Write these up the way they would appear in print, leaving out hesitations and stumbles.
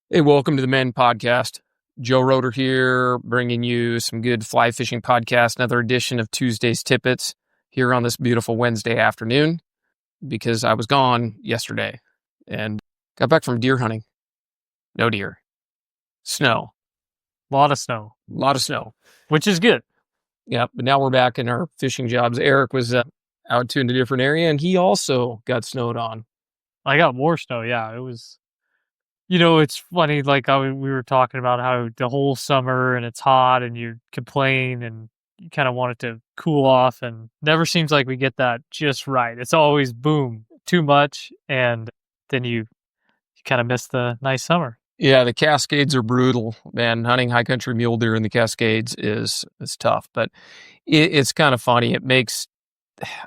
Hey, welcome to the Men Podcast. Joe Roeder here, bringing you some good fly fishing podcast, another edition of Tuesday's Tippets here on this beautiful Wednesday afternoon, because I was gone yesterday and got back from deer hunting. No deer. Snow. A lot of snow. A lot of snow. Which is good. Yeah, but now we're back in our fishing jobs. Eric was out to in a different area, and he also got snowed on. I got more snow, yeah. It was, it's funny, like we were talking about how the whole summer and it's hot and you complain and you kind of want it to cool off, and never seems like we get that just right. It's always boom, too much, and then you kind of miss the nice summer. Yeah, the Cascades are brutal, man. Hunting high country mule deer in the Cascades is tough, but it's kind of funny. It makes,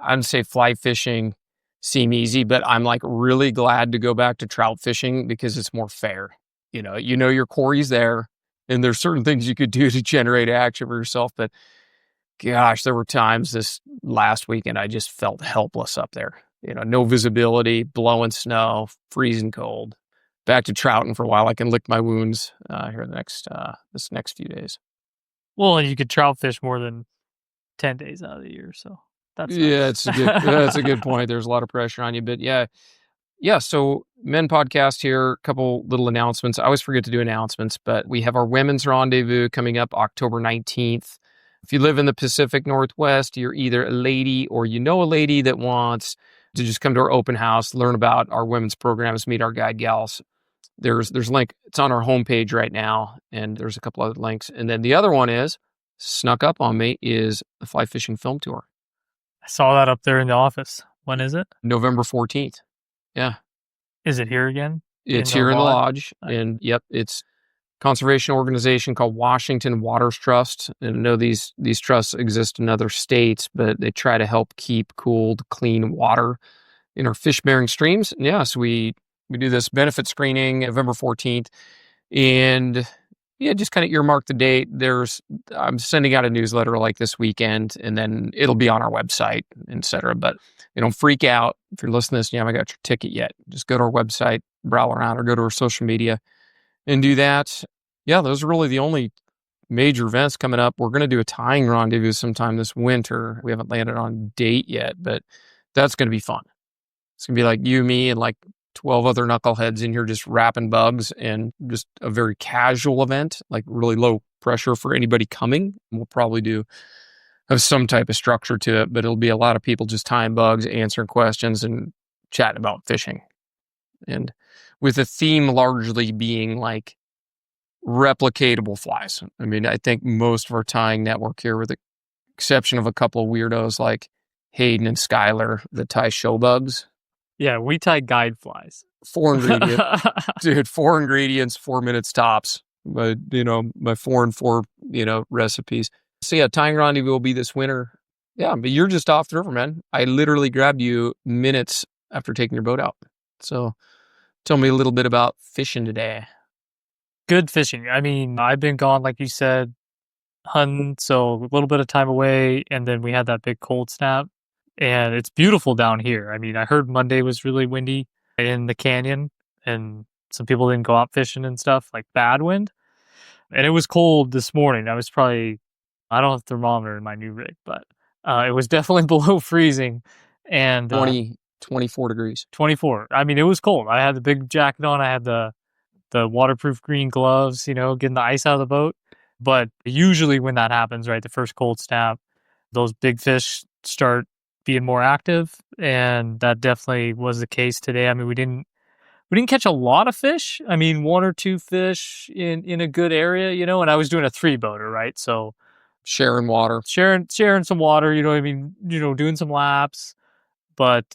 I'd say, fly fishing seem easy, but I'm like really glad to go back to trout fishing because it's more fair. You know your quarry's there, and there's certain things you could do to generate action for yourself. But gosh, there were times this last weekend I just felt helpless up there. No visibility, blowing snow, freezing cold. Back to trouting for a while. I can lick my wounds here this next few days. Well, and you could trout fish more than 10 days out of the year, so that's nice. That's a good point. There's a lot of pressure on you, but yeah. So Men Podcast here. A couple little announcements. I always forget to do announcements, but we have our women's rendezvous coming up October 19th. If you live in the Pacific Northwest, you're either a lady or you know a lady that wants to just come to our open house, learn about our women's programs, meet our guide gals. There's a link. It's on our homepage right now, and there's a couple other links. And then the other one snuck up on me, is the Fly Fishing Film Tour. I saw that up there in the office. When is it? November 14th. Yeah. Is it here again? It's here in the lodge. And yep, it's conservation organization called Washington Waters Trust. And I know these trusts exist in other states, but they try to help keep cooled, clean water in our fish-bearing streams. And yeah, so we do this benefit screening November 14th. And yeah, just kind of earmark the date. I'm sending out a newsletter like this weekend, and then it'll be on our website, etc. But don't freak out if you're listening to this and you haven't got your ticket yet. Just go to our website, browse around, or go to our social media and do that. Yeah, those are really the only major events coming up. We're going to do a tying rendezvous sometime this winter. We haven't landed on a date yet, but that's going to be fun. It's going to be like you, me, and like 12 other knuckleheads in here just wrapping bugs, and just a very casual event, like really low pressure for anybody coming. We'll probably have some type of structure to it, but it'll be a lot of people just tying bugs, answering questions, and chatting about fishing. And with the theme largely being like replicatable flies. I mean, I think most of our tying network here, with the exception of a couple of weirdos like Hayden and Skylar, that tie show bugs. Yeah, we tie guide flies. 4 ingredients. Dude, 4 ingredients, 4 minutes tops. But, my 4 and 4, recipes. So yeah, tying rendezvous will be this winter. Yeah, but you're just off the river, man. I literally grabbed you minutes after taking your boat out. So tell me a little bit about fishing today. Good fishing. I mean, I've been gone, like you said, hunting, so a little bit of time away, and then we had that big cold snap. And it's beautiful down here. I mean, I heard Monday was really windy in the canyon, and some people didn't go out fishing and stuff, like bad wind. And it was cold this morning. I don't have a thermometer in my new rig, but it was definitely below freezing. And 24 degrees. 24. I mean, it was cold. I had the big jacket on. I had the waterproof green gloves, getting the ice out of the boat. But usually when that happens, right, the first cold snap, those big fish start being more active, and that definitely was the case today. I mean, we didn't catch a lot of fish. I mean, 1 or 2 fish in a good area, and I was doing a 3-boater, right? So sharing water, sharing some water, I mean, doing some laps, but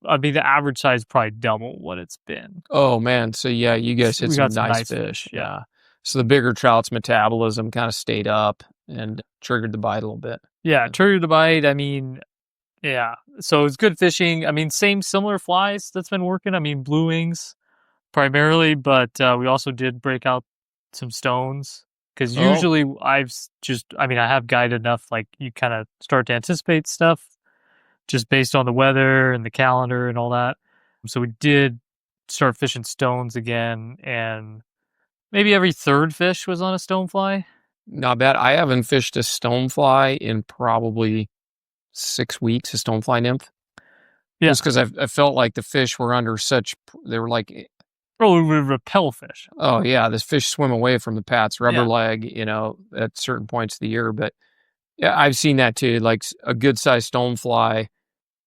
I mean, the average size is probably double what it's been. Oh man. So yeah, you guys hit some nice fish. Yeah. So the bigger trout's metabolism kind of stayed up and triggered the bite a little bit. Yeah, triggered the bite. I mean, yeah. So it's good fishing. I mean, similar flies that's been working. I mean, blue wings primarily, but we also did break out some stones, because usually I have guided enough, like you kind of start to anticipate stuff just based on the weather and the calendar and all that. So we did start fishing stones again, and maybe every third fish was on a stonefly. Not bad. I haven't fished a stonefly in probably 6 weeks, a stonefly nymph. Yeah. Just because I felt like the fish were under such, they were like, Oh, it would repel fish. oh yeah, this fish swim away from the Pat's rubber Yeah. leg, at certain points of the year. But yeah, I've seen that too. Like a good sized stonefly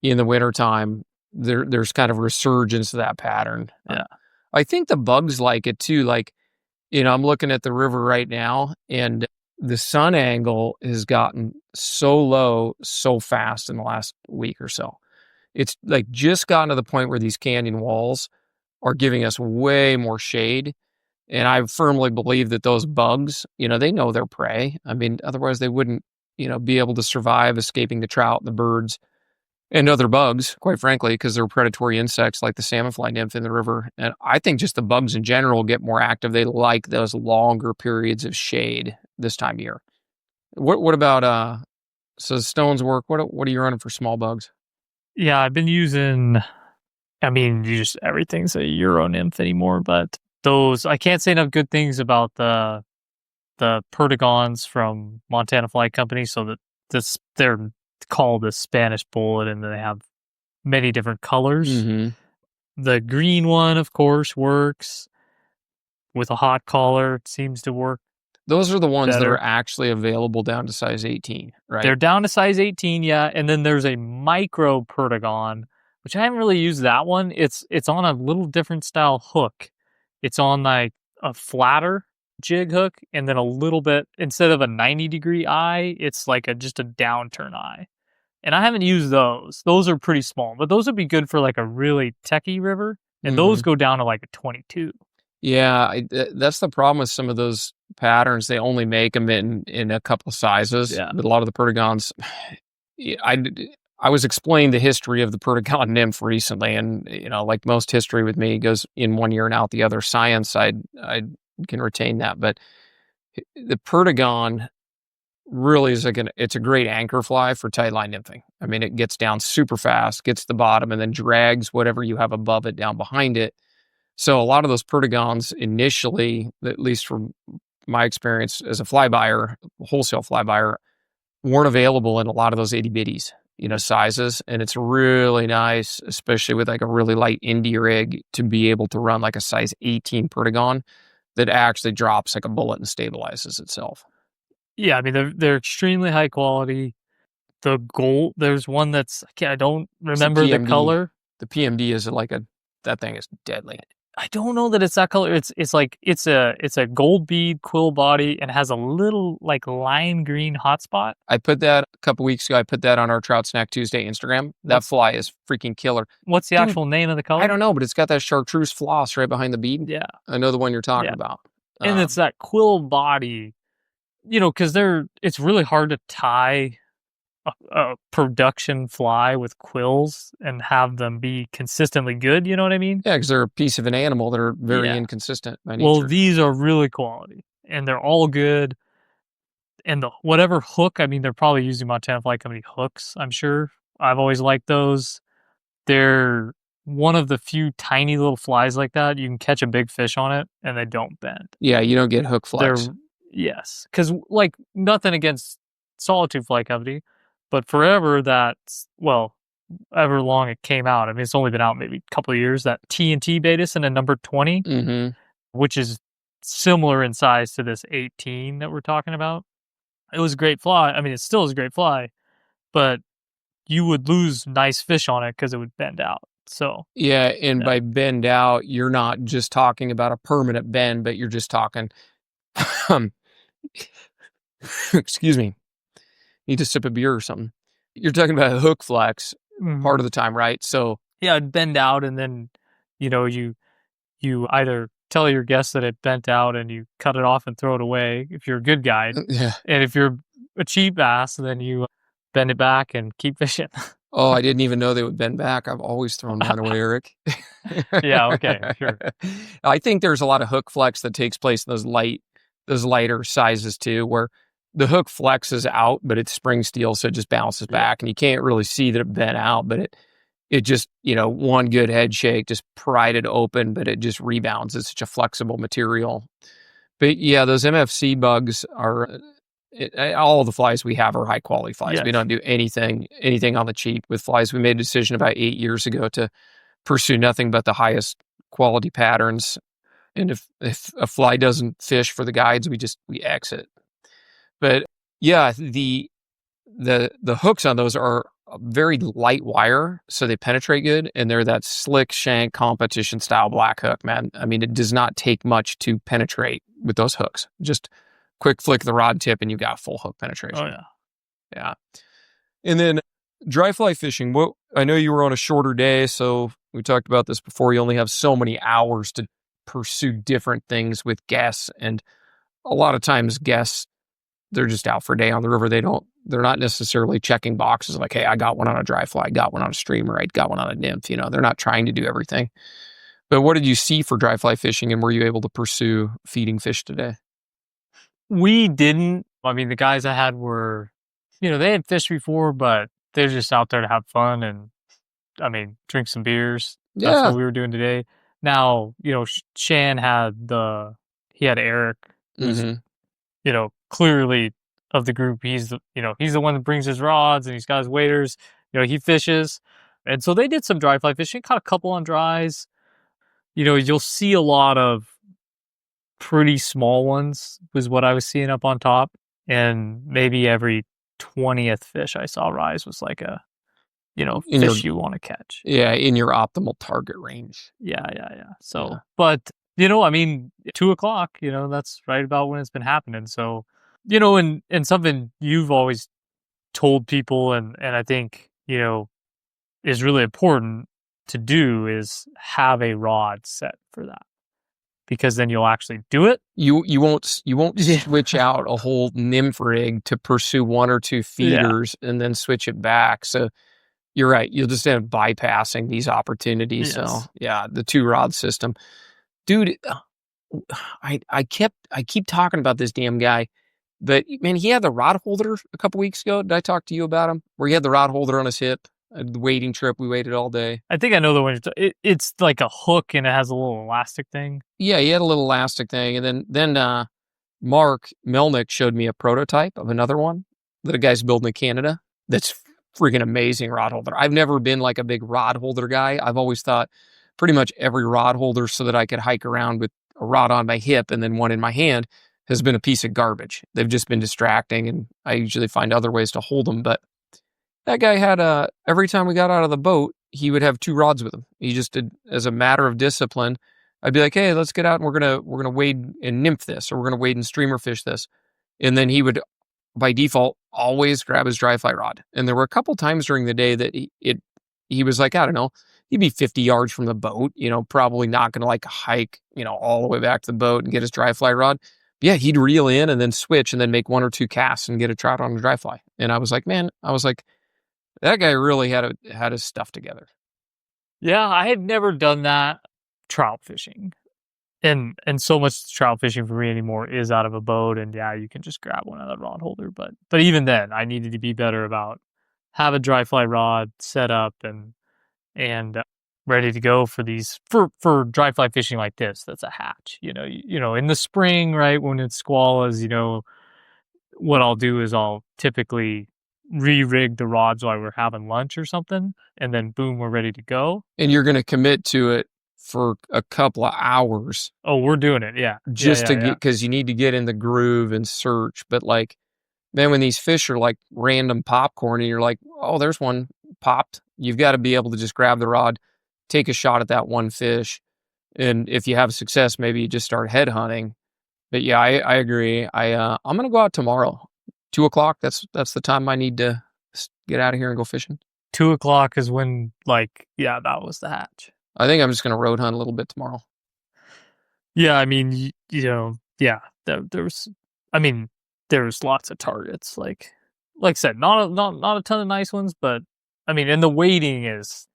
in the wintertime, there's kind of a resurgence of that pattern. Yeah. I think the bugs like it too. Like, I'm looking at the river right now, and the sun angle has gotten so low so fast in the last week or so. It's like just gotten to the point where these canyon walls are giving us way more shade. And I firmly believe that those bugs, they know their prey. I mean, otherwise they wouldn't, be able to survive escaping the trout and the birds and other bugs, quite frankly, because they're predatory insects like the salmonfly nymph in the river. And I think just the bugs in general get more active. They like those longer periods of shade this time of year. What about so stones work? What are you running for small bugs? Yeah, I've been using. I mean, everything's a Euro nymph anymore, but those I can't say enough good things about the Protagons from Montana Fly Company. So that they're called the Spanish bullet, and they have many different colors. Mm-hmm. The green one, of course, works with a hot collar. It seems to work. Those are the ones that Better. are actually available down to size 18, right? They're down to size 18, yeah. And then there's a micro Protagon, which I haven't really used that one. It's on a little different style hook. It's on like a flatter jig hook, and then a little bit, instead of a 90-degree eye, it's like just a downturn eye. And I haven't used those. Those are pretty small, but those would be good for like a really techie river. And those go down to like a 22. Yeah, that's the problem with some of those patterns. They only make them in a couple of sizes. Yeah. But a lot of the Protagons, I was explaining the history of the Protagon nymph recently, and like most history with me goes in one year and out the other. Science, I can retain that, but the Protagon really is it's a great anchor fly for tightline nymphing. I mean, it gets down super fast, gets to the bottom, and then drags whatever you have above it down behind it. So a lot of those Protagons initially, at least from my experience as a fly buyer, wholesale fly buyer, weren't available in a lot of those itty bitties, sizes. And it's really nice, especially with like a really light indie rig, to be able to run like a size 18 Protagon that actually drops like a bullet and stabilizes itself. Yeah, I mean they're extremely high quality. The gold, there's one I don't remember the color. The PMD is that thing is deadly. I don't know that it's that color. It's a gold bead quill body and has a little like lime green hotspot. I put that a couple weeks ago. I put that on our Trout Snack Tuesday Instagram. That fly is freaking killer. What's the actual name of the color? I don't know, but it's got that chartreuse floss right behind the bead. Yeah, I know the one you're talking about. And it's that quill body, because it's really hard to tie a production fly with quills and have them be consistently good. You know what I mean? Yeah, because they're a piece of an animal that are very inconsistent by nature. Well, these are really quality, and they're all good. And whatever hook, I mean, they're probably using Montana Fly Company hooks, I'm sure. I've always liked those. They're one of the few tiny little flies like that. You can catch a big fish on it, and they don't bend. Yeah, you don't get hook flex. Yes, because like nothing against Solitude Fly Company, but forever ever long it came out. I mean, it's only been out maybe a couple of years. That TNT Baetis in a number 20, which is similar in size to this 18 that we're talking about. It was a great fly. I mean, it still is a great fly, but you would lose nice fish on it because it would bend out. So yeah, and by bend out, you're not just talking about a permanent bend, but you're just talking. Excuse me. Need to sip a beer or something. You're talking about a hook flex part of the time, right? So yeah, it'd bend out, and then you either tell your guests that it bent out and you cut it off and throw it away if you're a good guide. Yeah. And if you're a cheap ass, then you bend it back and keep fishing. Oh, I didn't even know they would bend back. I've always thrown mine away, Eric. Yeah, okay, sure. I think there's a lot of hook flex that takes place in those lighter sizes too, where the hook flexes out, but it's spring steel, so it just bounces back, and you can't really see that it bent out, but it just, one good head shake just pried it open, but it just rebounds. It's such a flexible material. But yeah, those MFC bugs are all the flies we have are high quality flies. Yes. We don't do anything on the cheap with flies. We made a decision about 8 years ago to pursue nothing but the highest quality patterns. And if a fly doesn't fish for the guides, we exit. But yeah, the hooks on those are very light wire, so they penetrate good, and they're that slick shank competition style black hook, man. I mean, it does not take much to penetrate with those hooks. Just quick flick the rod tip, and you got full hook penetration. Oh yeah. Yeah. And then dry fly fishing. Well, I know you were on a shorter day, so we talked about this before. You only have so many hours to pursue different things with guests, and a lot of times guests, they're just out for a day on the river. They're not necessarily checking boxes like, hey, I got one on a dry fly, I got one on a streamer, I got one on a nymph. They're not trying to do everything. But what did you see for dry fly fishing, and were you able to pursue feeding fish today? We didn't. I mean, the guys I had were, they had fished before, but they're just out there to have fun and, drink some beers. Yeah. That's what we were doing today. Now, Shan had Eric, who's, clearly of the group. He's the one that brings his rods and he's got his waders. He fishes. And so they did some dry fly fishing, caught a couple on dries. You'll see a lot of pretty small ones was what I was seeing up on top. And maybe every 20th fish I saw rise was like a, fish you want to catch. Yeah, in your optimal target range. Yeah. So, yeah. But, 2:00, that's right about when it's been happening. So, and something you've always told people and I think, is really important to do is have a rod set for that. Because then you'll actually do it. You won't switch out a whole nymph rig to pursue one or two feeders and then switch it back. So you're right. You'll just end up bypassing these opportunities. Yes. So yeah, the 2-rod system, dude. I keep talking about this damn guy, but man, he had the rod holder a couple weeks ago. Did I talk to you about him? Where he had the rod holder on his hip. The wading trip, we waited all day. I think I know the one. It's like a hook and it has a little elastic thing. Yeah, he had a little elastic thing, and then Mark Melnick showed me a prototype of another one that a guy's building in Canada. That's freaking amazing rod holder. I've never been like a big rod holder guy. I've always thought pretty much every rod holder so that I could hike around with a rod on my hip and then one in my hand has been a piece of garbage. They've just been distracting, and I usually find other ways to hold them, but that guy had every time we got out of the boat, he would have 2 rods with him. He just did, as a matter of discipline. I'd be like, hey, let's get out and we're gonna wade and nymph this, or we're gonna wade and streamer fish this. And then he would, by default, always grab his dry fly rod. And there were a couple times during the day that he was like, I don't know, he'd be 50 yards from the boat, probably not gonna like hike, all the way back to the boat and get his dry fly rod. But yeah, he'd reel in and then switch and then make 1 or 2 casts and get a trout on a dry fly. And I was like, that guy really had his stuff together. Yeah, I had never done that trout fishing. And so much trout fishing for me anymore is out of a boat, and yeah, you can just grab one out of the rod holder. But even then, I needed to be better about have a dry fly rod set up and ready to go for these for dry fly fishing like this. That's a hatch. In the spring, right, when it's squalls, what I'll do is I'll typically re-rig the rods while we're having lunch or something, and then boom, we're ready to go. And you're going to commit to it for a couple of hours. Oh, we're doing it, yeah. Just to get, because you need to get in the groove and search. But like, man, when these fish are like random popcorn and you're like, oh, there's one popped, you've got to be able to just grab the rod, take a shot at that one fish. And if you have success, maybe you just start head hunting. But yeah, I agree. I'm going to go out tomorrow. 2:00. That's the time I need to get out of here and go fishing. 2:00 is when, that was the hatch. I think I'm just going to road hunt a little bit tomorrow. Yeah, I mean, there's lots of targets. Like I said, not a ton of nice ones, but I mean, and the wading is,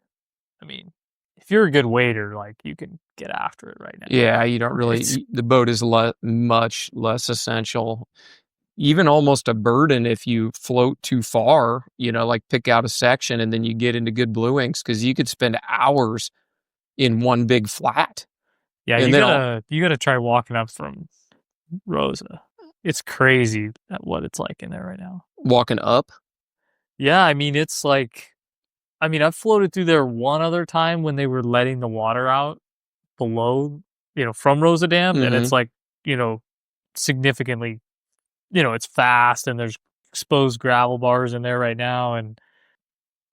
if you're a good wader, you can get after it right now. Yeah, you don't really. The boat is much less essential. Even almost a burden if you float too far, pick out a section and then you get into good blue inks, because you could spend hours in one big flat. Yeah, and you gotta try walking up from Rosa. It's crazy at what it's like in there right now. Walking up? Yeah, I mean, it's like, I mean, I've floated through there one other time when they were letting the water out below, from Rosa Dam, and it's Mhm. like, significantly, it's fast and there's exposed gravel bars in there right now, and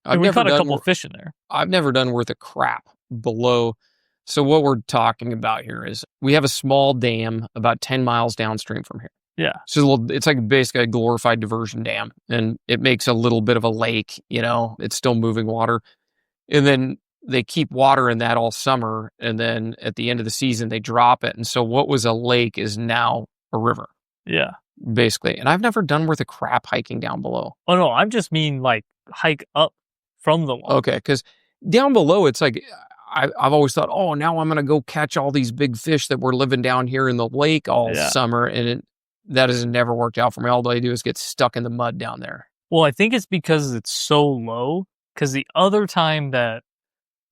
I've we never caught a done couple wor of fish in there. I've never done worth a crap below. So what we're talking about here is we have a small dam about 10 miles downstream from here. Yeah, So it's like basically a glorified diversion dam, and it makes a little bit of a lake, it's still moving water. And then they keep water in that all summer, and then at the end of the season they drop it. And so what was a lake is now a river, yeah. basically. And I've never done worth a crap hiking down below. Oh no, I just mean like hike up from the water. Okay, because down below it's like I've always thought, oh, now I'm gonna go catch all these big fish that were living down here in the lake all Yeah. summer, and that has never worked out for me. All I do is get stuck in the mud down there. Well, I think it's because it's so low. Because the other time that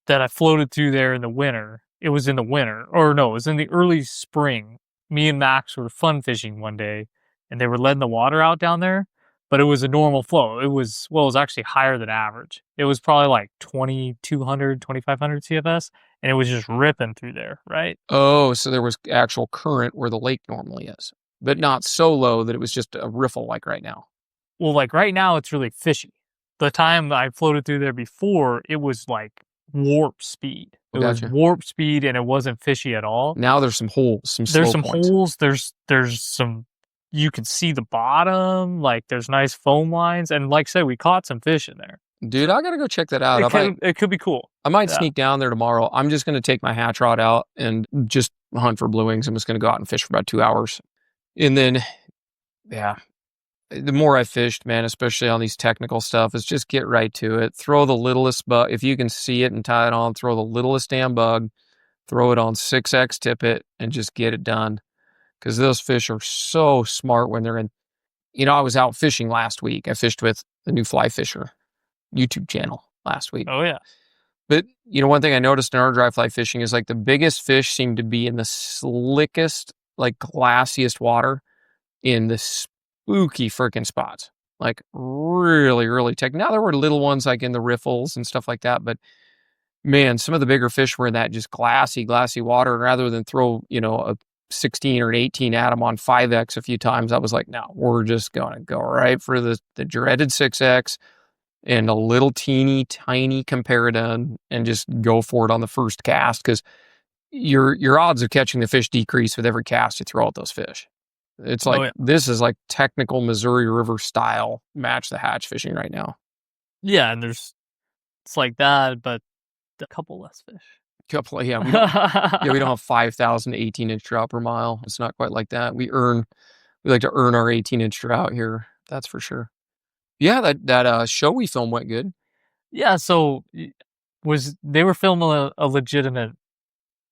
I floated through there in the winter, it was in the winter, or no, it was in the early spring. Me and Max were fun fishing one day, and they were letting the water out down there, but it was a normal flow. It was actually higher than average. It was probably like 2,200, 2,500 CFS, and it was just ripping through there, right? Oh, so there was actual current where the lake normally is, but not so low that it was just a riffle like right now. Well, like right now, it's really fishy. The time I floated through there before, it was like warp speed. Oh, It was gotcha. warp speed, and it wasn't fishy at all. Now there's some holes, some There's slow some points. holes. There's some. You can see the bottom. Like there's nice foam lines, and like I said, we caught some fish in there. Dude, I gotta go check that out. It could be cool. I might Yeah. sneak down there tomorrow. I'm just gonna take my hatch rod out and just hunt for blue wings. I'm just gonna go out and fish for about 2 hours. And then, yeah, the more I fished, man, especially on these technical stuff, is just get right to it. Throw the littlest bug. If you can see it and tie it on, throw the littlest damn bug, throw it on 6X tippet, and just get it done. Because those fish are so smart when they're in. I was out fishing last week. I fished with the New Fly Fisher YouTube channel last week. Oh yeah. But, one thing I noticed in our dry fly fishing is like the biggest fish seem to be in the slickest, like glassiest water in the spooky freaking spots. Like really, really tech. Now there were little ones like in the riffles and stuff like that, but man, some of the bigger fish were in that just glassy water. And rather than throw, a 16 or an 18 at them on 5X a few times, I was like, no, we're just going to go right for the dreaded 6X and a little teeny tiny comparidon and just go for it on the first cast, because your odds of catching the fish decrease with every cast you throw at those fish. It's like, Oh, yeah. This is like technical Missouri River style match the hatch fishing right now. Yeah, and it's like that, but a couple less fish. Couple, yeah, we don't have 5,000 18-inch trout per mile. It's not quite like that. We like to earn our 18-inch trout here. That's for sure. Yeah, that show we filmed went good. Yeah, so they were filming a legitimate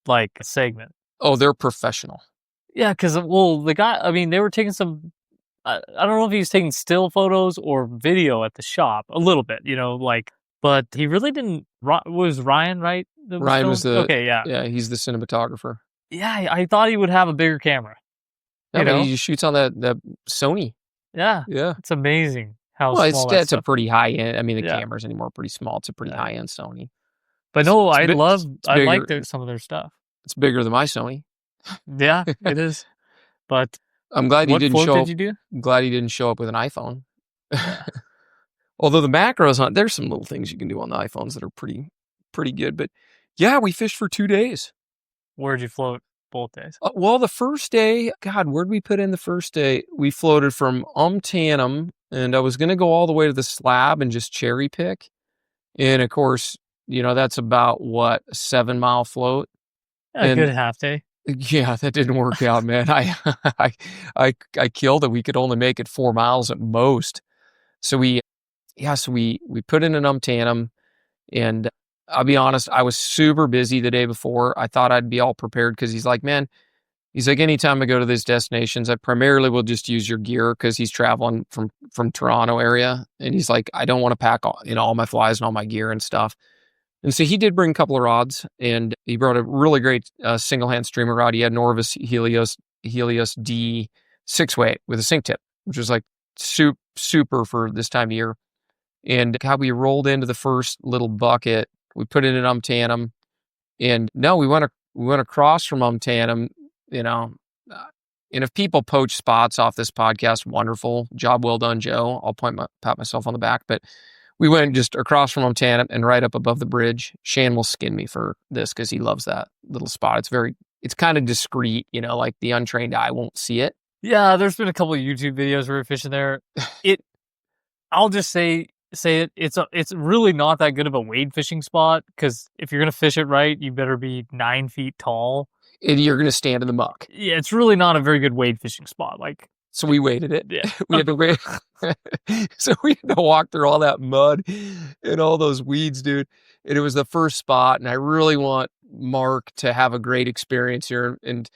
like segment. Oh, they're professional. Yeah, because the guy, I mean, they were taking some. I don't know if he was taking still photos or video at the shop a little bit, but he really didn't. Was Ryan right? Ryan was okay, yeah, yeah, he's the cinematographer. yeah. I thought he would have a bigger camera. Yeah, but he shoots on that Sony. Yeah, Yeah. it's amazing how Well, small it's a stuff pretty high end. I mean, the Yeah. cameras anymore are pretty small. It's a pretty Yeah. high end Sony. But no, I bigger. like some of their stuff. It's bigger than my Sony. Yeah, it is. But I'm glad he what didn't float show did up. you do? Glad he didn't show up with an iPhone. Yeah. Although the macros on there's some little things you can do on the iPhones that are pretty good. But yeah, we fished for 2 days. Where'd you float both days? Well, the first day, God, where'd we put in the first day? We floated from Tannum, and I was going to go all the way to the slab and just cherry pick. And of course, that's about what, a 7-mile float. A good half day. Yeah, that didn't work out, man. I killed it. We could only make it 4 miles at most. So we put in an Tannum, and I'll be honest, I was super busy the day before. I thought I'd be all prepared because he's like, anytime I go to these destinations, I primarily will just use your gear, because he's traveling from Toronto area. And he's like, I don't want to pack all my flies and all my gear and stuff. And so he did bring a couple of rods, and he brought a really great single hand streamer rod. He had Norvis Helios Helios D 6-weight with a sink tip, which was like super for this time of year. And how we rolled into the first little bucket, we put it in Umtanum, and no, we went across from Umtanum, you know. And if people poach spots off this podcast, wonderful job, well done, Joe. I'll pat myself on the back. But we went just across from Umtanum and right up above the bridge. Shan will skin me for this because he loves that little spot. It's kind of discreet, like the untrained eye won't see it. Yeah, there's been a couple of YouTube videos where we're fishing there. I'll just say it. It's really not that good of a wade fishing spot because if you're gonna fish it right, you better be 9 feet tall. And you're gonna stand in the muck. Yeah, it's really not a very good wade fishing spot. So we waded it. Yeah. We had to wait. So we had to walk through all that mud and all those weeds, dude. And it was the first spot. And I really want Mark to have a great experience here. And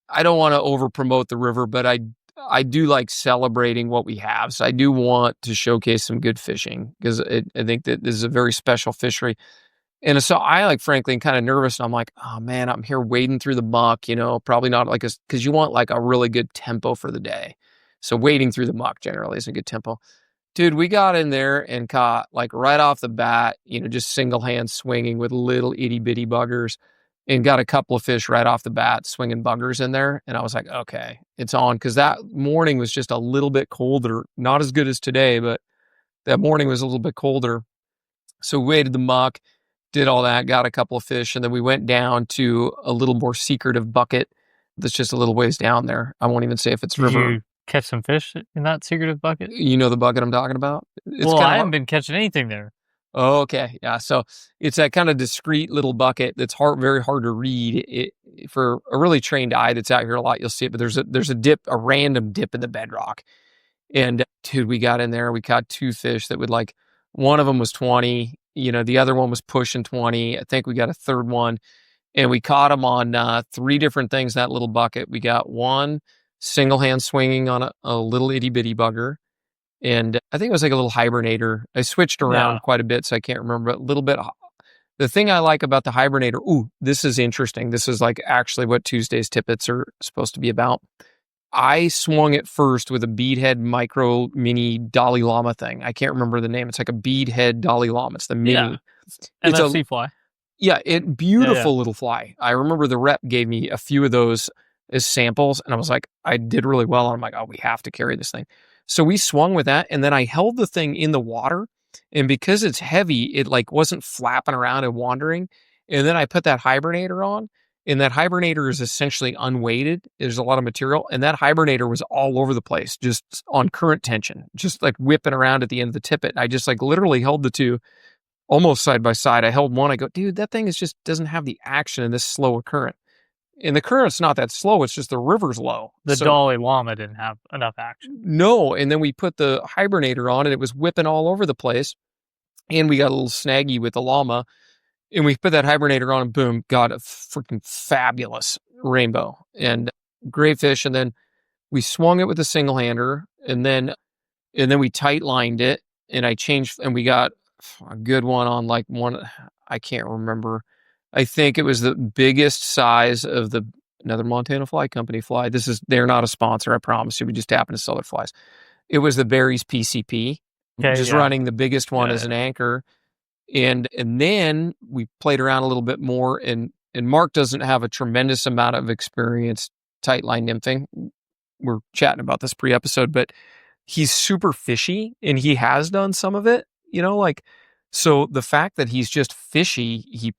I don't want to over promote the river, but I do like celebrating what we have. So I do want to showcase some good fishing because I think that this is a very special fishery. And so I frankly, kind of nervous. And I'm like, oh man, I'm here wading through the muck, probably not because you want a really good tempo for the day. So wading through the muck generally is a good tempo. Dude, we got in there and caught right off the bat, just single hand swinging with little itty bitty buggers and got a couple of fish right off the bat swinging buggers in there. And I was like, okay, it's on. Cause that morning was just a little bit colder, not as good as today, but that morning was a little bit colder. So we waded the muck, did all that, got a couple of fish, and then we went down to a little more secretive bucket that's just a little ways down there. I won't even say if it's river. Did you catch some fish in that secretive bucket? You know the bucket I'm talking about? I haven't been catching anything there. Oh, okay. Yeah. So it's that kind of discreet little bucket that's very hard to read. For a really trained eye that's out here a lot, you'll see it, but there's a random dip in the bedrock. And dude, we got in there, we caught 2 fish that would one of them was 20, the other one was pushing 20. I think we got a third one, and we caught them on 3 different things in that little bucket. We got one single hand swinging on a little itty bitty bugger. And I think it was a little hibernator. I switched around quite a bit, so I can't remember, but a little bit. The thing I like about the hibernator, this is interesting. This is actually what Tuesday's Tippets are supposed to be about. I swung it first with a beadhead micro mini Dalai Lama thing. I can't remember the name. It's like a beadhead Dalai Lama. It's the mini. Yeah. It's a sea fly. Yeah, beautiful little fly. I remember the rep gave me a few of those as samples, and I was like, I did really well. I'm like, oh, we have to carry this thing. So we swung with that, and then I held the thing in the water, and because it's heavy, it wasn't flapping around and wandering. And then I put that hibernator on, and that hibernator is essentially unweighted. There's a lot of material, and that hibernator was all over the place, just on current tension, just whipping around at the end of the tippet. I just literally held the two almost side by side. I held one. I go, dude, that thing doesn't have the action in this slower current. And the current's not that slow. It's just the river's low. The Dalai Lama didn't have enough action. No. And then we put the hibernator on, and it was whipping all over the place. And we got a little snaggy with the llama. And we put that hibernator on, and boom, got a freaking fabulous rainbow and great fish. And then we swung it with a single hander, and then we tight lined it, and I changed, and we got a good one on one. I can't remember. I think it was the biggest size of another Montana Fly Company fly. They're not a sponsor, I promise you. We just happen to sell their flies. It was the Barry's PCP, running the biggest one as an anchor. And then we played around a little bit more, and Mark doesn't have a tremendous amount of experience tightline nymphing. We're chatting about this pre-episode, but he's super fishy, and he has done some of it, so the fact that he's just fishy, he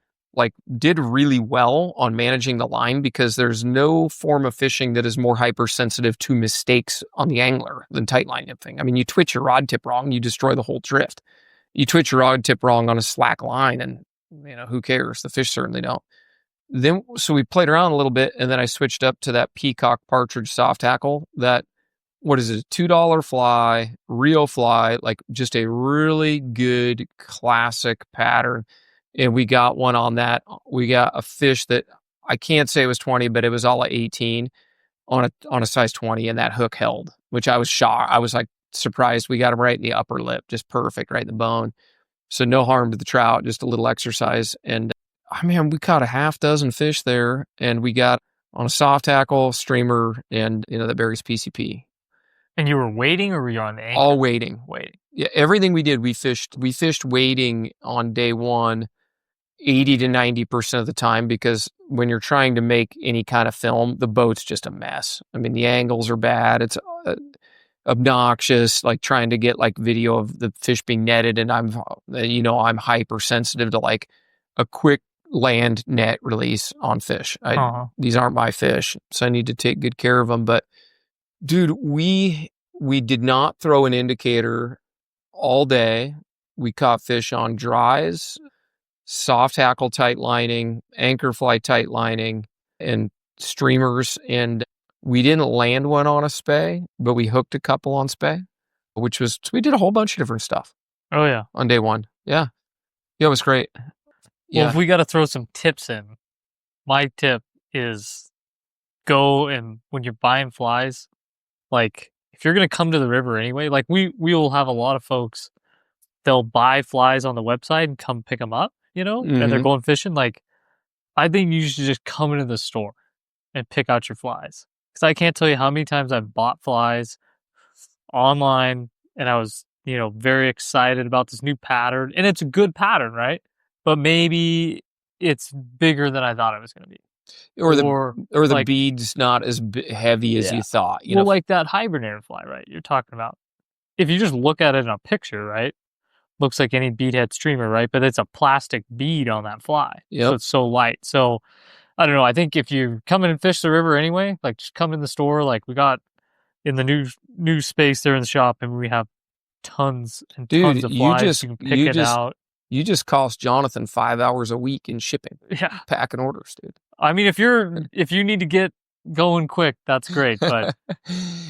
did really well on managing the line, because there's no form of fishing that is more hypersensitive to mistakes on the angler than tightline nymphing. I mean, you twitch your rod tip wrong, you destroy the whole drift. You twitch your rod tip wrong on a slack line, and who cares? The fish certainly don't. So we played around a little bit, and then I switched up to that peacock partridge soft tackle. That, what is it? $2 fly, Rio fly, just a really good classic pattern. And we got one on that. We got a fish that I can't say it was 20, but it was all at 18 on a size 20, and that hook held, which I was shocked. I was surprised. We got him right in the upper lip, just perfect, right in the bone. So no harm to the trout, just a little exercise. And we caught a half dozen fish there, and we got on a soft tackle, streamer, and that buries PCP. And you were waiting, or were you on the anchor? All waiting. Waiting. Yeah, everything we did, we fished waiting on day one 80 to 90% of the time, because when you're trying to make any kind of film, the boat's just a mess. I mean, the angles are bad. It's obnoxious, like trying to get like video of the fish being netted, and I'm hypersensitive to like a quick land net release on fish. These aren't my fish, so I need to take good care of them. But dude, we did not throw an indicator all day. We caught fish on dries, soft tackle tight lining, anchor fly tight lining, and streamers. And we didn't land one on a spay, but we hooked a couple on spay, we did a whole bunch of different stuff. Oh yeah. On day one. Yeah. Yeah, it was great. Well, if we got to throw some tips in, my tip is go, and when you're buying flies, like if you're going to come to the river anyway, like we will have a lot of folks, they'll buy flies on the website and come pick them up, and they're going fishing. Like, I think you should just come into the store and pick out your flies. Because I can't tell you how many times I've bought flies online, and I was, very excited about this new pattern. And it's a good pattern, right? But maybe it's bigger than I thought it was going to be. Or the bead's not as heavy as you thought. Like that hibernator fly, right? You're talking about. If you just look at it in a picture, right? Looks like any beadhead streamer, right? But it's a plastic bead on that fly. Yep. So it's so light. So I don't know. I think if you come in and fish the river anyway, like just come in the store. Like we got in the new space there in the shop, and we have tons and tons of flies. You can pick it out. You just cost Jonathan 5 hours a week in shipping. Yeah. Packing orders, dude. I mean, if you need to get going quick, that's great. But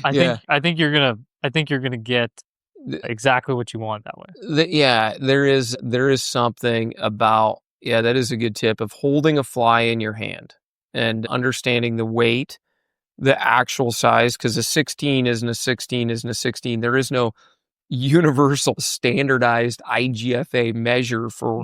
I think you're gonna get exactly what you want that way. There is something about, that is a good tip of holding a fly in your hand and understanding the weight, the actual size, because a 16 isn't a 16 isn't a 16. There is no universal standardized IGFA measure for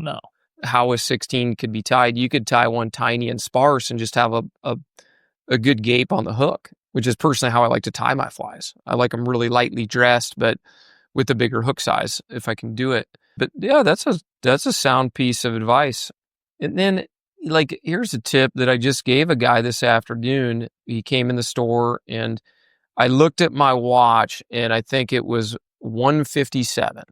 how a 16 could be tied. You could tie one tiny and sparse and just have a good gape on the hook, which is personally how I like to tie my flies. I like them really lightly dressed, but with a bigger hook size if I can do it. But yeah, that's a sound piece of advice. And then, like, here's a tip that I just gave a guy this afternoon. He came in the store, and I looked at my watch, and I think it was 1:57.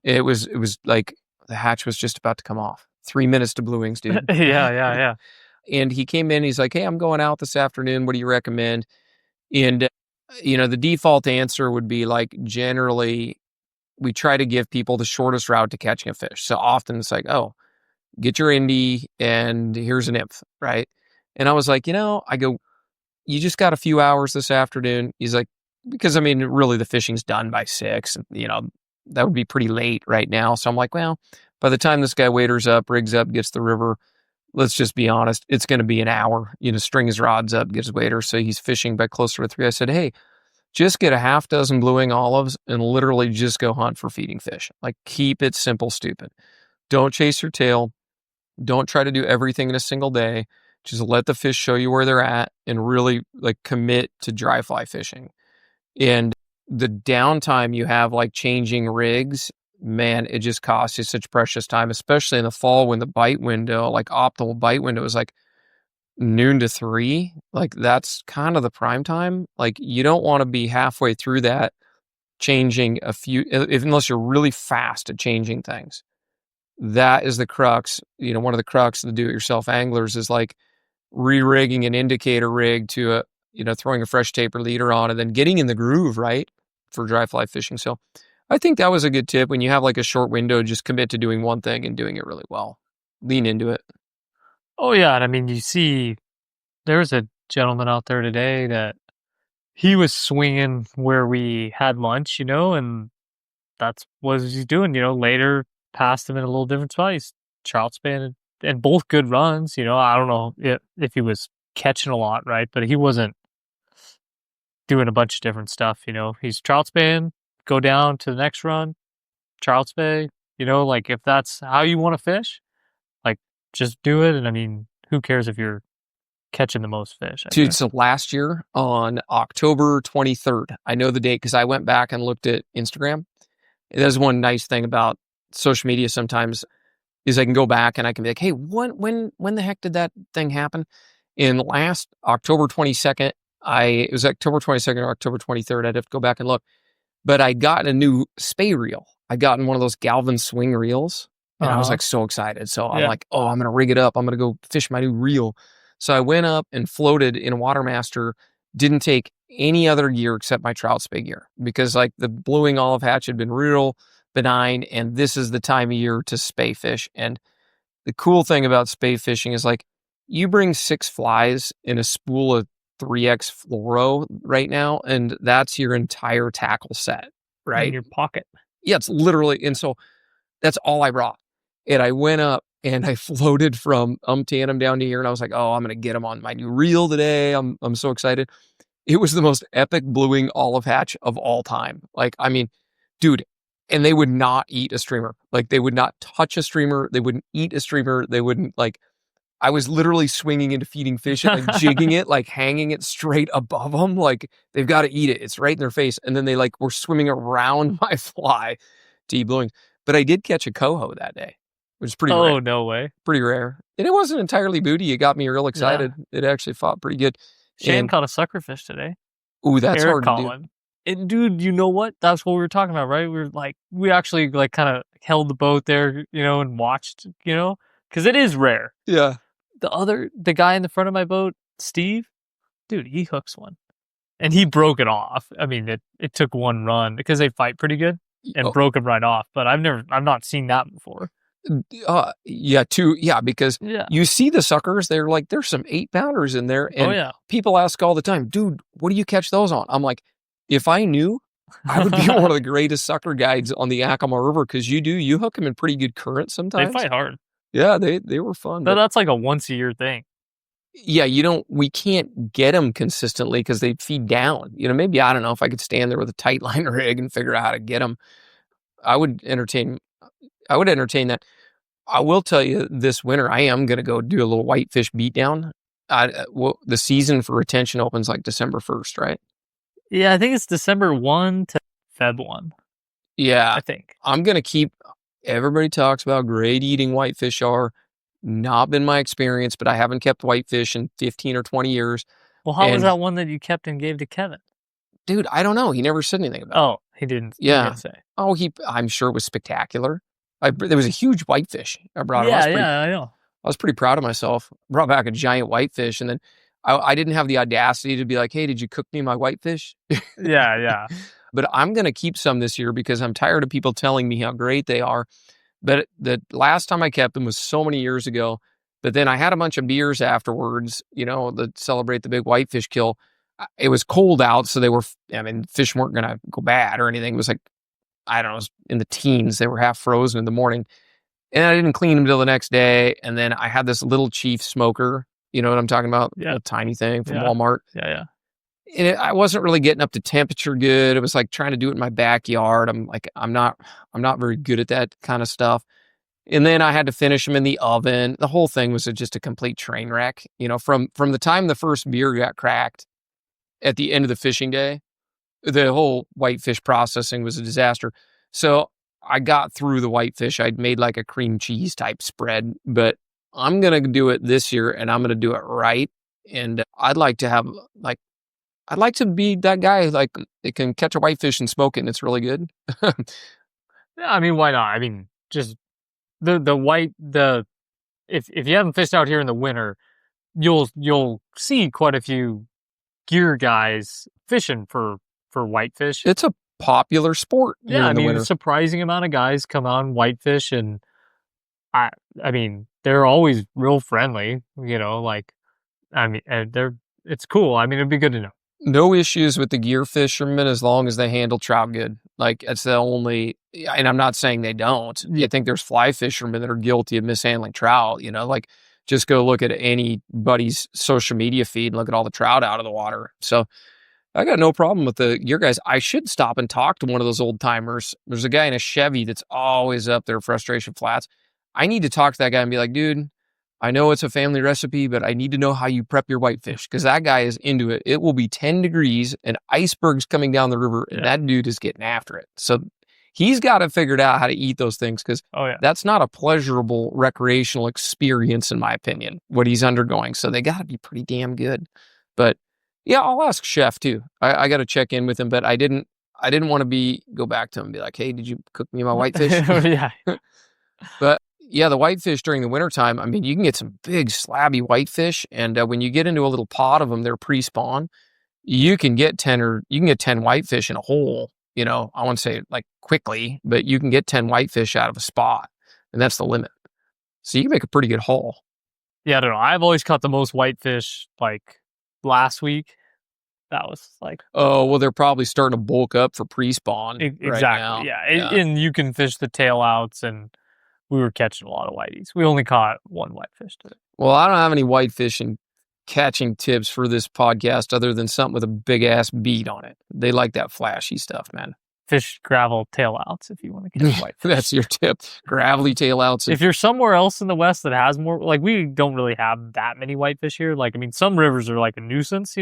It was like the hatch was just about to come off. 3 minutes to blue wings, dude. Yeah. And he came in, he's like, "Hey, I'm going out this afternoon. What do you recommend?" And the default answer would be like, generally, we try to give people the shortest route to catching a fish. So often it's like, oh, get your indie and here's a nymph, right? And I was like, I go, you just got a few hours this afternoon. He's like, because I mean, really the fishing's done by 6, and that would be pretty late right now. So I'm like, well, by the time this guy waders up, rigs up, gets the river, let's just be honest, it's going to be an hour. String his rods up, gets wader. So he's fishing by closer to 3. I said, hey, just get a half dozen blue wing olives and literally just go hunt for feeding fish. Like, keep it simple, stupid. Don't chase your tail. Don't try to do everything in a single day. Just let the fish show you where they're at and really like commit to dry fly fishing. And the downtime you have, like changing rigs, man, it just costs you such precious time, especially in the fall when the bite window, like optimal bite window, is like noon to 3. Like, that's kind of the prime time. Like, you don't want to be halfway through that changing unless you're really fast at changing things. That is the crux. One of the crux of the do-it-yourself anglers is like re-rigging an indicator rig to throwing a fresh taper leader on and then getting in the groove, right, for dry fly fishing. So I think that was a good tip. When you have like a short window, just commit to doing one thing and doing it really well. Lean into it. Oh yeah, and I mean, you see, there's a gentleman out there today that he was swinging where we had lunch, and that's what he's doing. Later passed him in a little different spot. He's trout span and both good runs. I don't know if he was catching a lot, right, but he wasn't doing a bunch of different stuff. He's trout span, go down to the next run, trout spay. Like, if that's how you want to fish, like, just do it. And I mean, who cares if you're catching the most fish? Dude, so last year on October 23rd, I know the date because I went back and looked at Instagram. There's one nice thing about social media sometimes is I can go back and I can be like, hey, when the heck did that thing happen? In last October 22nd, it was October 22nd or October 23rd. I'd have to go back and look. But I got a new spay reel. I gotten one of those Galvin swing reels. And I was like so excited. So I'm like, oh, I'm going to rig it up. I'm going to go fish my new reel. So I went up and floated in Watermaster. Didn't take any other gear except my trout spay gear because like the blueing olive hatch had been real benign. And this is the time of year to spay fish. And the cool thing about spay fishing is like you bring 6 flies in a spool of 3X fluoro right now, and that's your entire tackle set, right? In your pocket. Yeah, it's literally, and so that's all I brought. And I went up and I floated from Tandem down to here, and I was like, oh, I'm gonna get them on my new reel today. I'm so excited. It was the most epic bluing olive hatch of all time. Like, I mean, dude, and they would not eat a streamer. Like, they would not touch a streamer. They wouldn't eat a streamer. They wouldn't like. I was literally swinging into feeding fish and like jigging it, like hanging it straight above them. Like they've got to eat it. It's right in their face. And then they like were swimming around my fly to eat bluing. But I did catch a coho that day, which is pretty rare. Oh, no way. Pretty rare. And it wasn't entirely booty. It got me real excited. Yeah. It actually fought pretty good. Shane caught a suckerfish today. Ooh, that's hard to do. And dude, you know what? That's what we were talking about, right? We actually like kind of held the boat there, and watched, because it is rare. Yeah. The guy in the front of my boat, Steve, dude, he hooks one. And he broke it off. I mean, it took one run because they fight pretty good and broke him right off. But I've not seen that before. Because you see the suckers, they're like, there's some 8-pounders in there. And people ask all the time, dude, what do you catch those on? I'm like, if I knew, I would be one of the greatest sucker guides on the Yakima River because you hook them in pretty good current sometimes. They fight hard. Yeah, they were fun. But that's like a once-a-year thing. Yeah, we can't get them consistently because they feed down. Maybe, I don't know, if I could stand there with a tightline rig and figure out how to get them, I would entertain that. I will tell you this winter, I am going to go do a little whitefish beatdown. The season for retention opens like December 1st, right? Yeah, I think it's December 1 to Feb 1. Yeah. I think. I'm going to keep... Everybody talks about great eating whitefish are. Not been my experience, but I haven't kept whitefish in 15 or 20 years. Well, how was that one that you kept and gave to Kevin? Dude, I don't know. He never said anything about it. Oh, he didn't. Yeah. He didn't say. Oh, I'm sure it was spectacular. There was a huge whitefish. I brought him. I know. I was pretty proud of myself. Brought back a giant whitefish, and then I didn't have the audacity to be like, hey, did you cook me my whitefish? Yeah. But I'm going to keep some this year because I'm tired of people telling me how great they are. But the last time I kept them was so many years ago. But then I had a bunch of beers afterwards, to celebrate the big whitefish kill. It was cold out, so fish weren't going to go bad or anything. It was like, I don't know, it was in the teens. They were half frozen in the morning. And I didn't clean them until the next day. And then I had this little Chief smoker, you know what I'm talking about? Yeah. A tiny thing from Walmart. Yeah. And I wasn't really getting up to temperature good. It was like trying to do it in my backyard. I'm not very good at that kind of stuff. And then I had to finish them in the oven. The whole thing was just a complete train wreck. From the time the first beer got cracked at the end of the fishing day, the whole whitefish processing was a disaster. So I got through the whitefish. I'd made like a cream cheese type spread, but I'm going to do it this year and I'm going to do it right. And I'd like to be that guy, like, that can catch a whitefish and smoke it, and it's really good. Yeah, I mean, why not? I mean, just if you haven't fished out here in the winter, you'll see quite a few gear guys fishing for whitefish. It's a popular sport. Yeah, I mean, a surprising amount of guys come on whitefish, and I mean, they're always real friendly. It's cool. I mean, it'd be good to know. No issues with the gear fishermen as long as they handle trout good. Like, that's the only, and I'm not saying they don't. I think there's fly fishermen that are guilty of mishandling trout, like just go look at anybody's social media feed and look at all the trout out of the water. So I got no problem with the gear guys. I should stop and talk to one of those old timers. There's a guy in a Chevy that's always up there, Frustration Flats. I need to talk to that guy and be like, dude, I know it's a family recipe, but I need to know how you prep your whitefish because that guy is into it. It will be 10 degrees and icebergs coming down the river, and that dude is getting after it. So he's got to figure out how to eat those things because that's not a pleasurable recreational experience, in my opinion, what he's undergoing. So they got to be pretty damn good. But yeah, I'll ask Chef too. I got to check in with him, but I didn't want to go back to him and be like, hey, did you cook me my whitefish? Yeah. But yeah, the whitefish during the wintertime, I mean, you can get some big slabby whitefish. And when you get into a little pot of them, they're pre-spawn. You can get 10 whitefish in a hole, I won't say like quickly, but you can get 10 whitefish out of a spot. And that's the limit. So you can make a pretty good haul. Yeah, I don't know. I've always caught the most whitefish like last week. That was like... Oh, well, they're probably starting to bulk up for pre-spawn exactly, right now. Yeah. And you can fish the tail outs, and we were catching a lot of whiteys. We only caught one whitefish today. Well, I don't have any whitefish and catching tips for this podcast other than something with a big-ass bead on it. They like that flashy stuff, man. Fish gravel tail outs if you want to catch whitefish. That's your tip. Gravelly tail outs. If you're somewhere else in the West that has more, like we don't really have that many whitefish here. Like, I mean, some rivers are like a nuisance,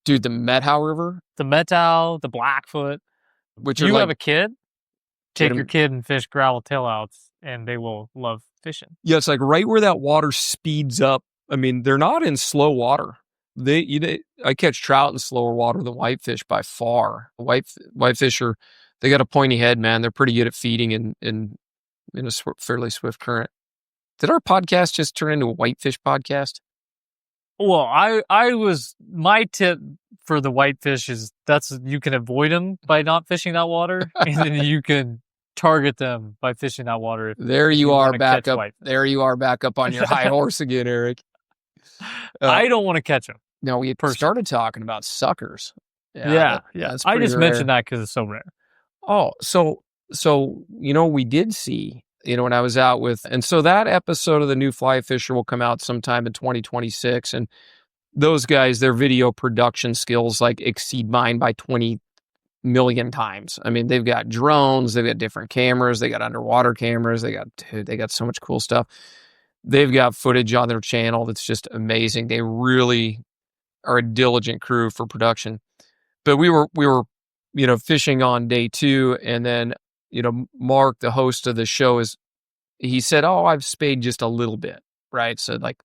Dude, the Methow River? The Methow, the Blackfoot. Which you have a kid, take your kid and fish gravel tail outs, and they will love fishing. Yeah, it's like right where that water speeds up. I mean, they're not in slow water. I catch trout in slower water than whitefish by far. Whitefish they got a pointy head, man. They're pretty good at feeding in a fairly swift current. Did our podcast just turn into a whitefish podcast? Well, my tip for the whitefish is you can avoid them by not fishing that water, and then you can target them by fishing that water. There you are back up on your high horse again, Eric. I don't want to catch them. No, we started talking about suckers. Yeah. I just mentioned that because it's so rare. Oh, so we did see, when I was out and so that episode of the New Fly Fisher will come out sometime in 2026, and those guys, their video production skills like exceed mine by 20 million times. I mean, they've got drones, they've got different cameras, they got underwater cameras, they got so much cool stuff. They've got footage on their channel that's just amazing. They really are a diligent crew for production. But we were fishing on day 2, and then Mark, the host of the show, he said, "Oh, I've spayed just a little bit," right? So like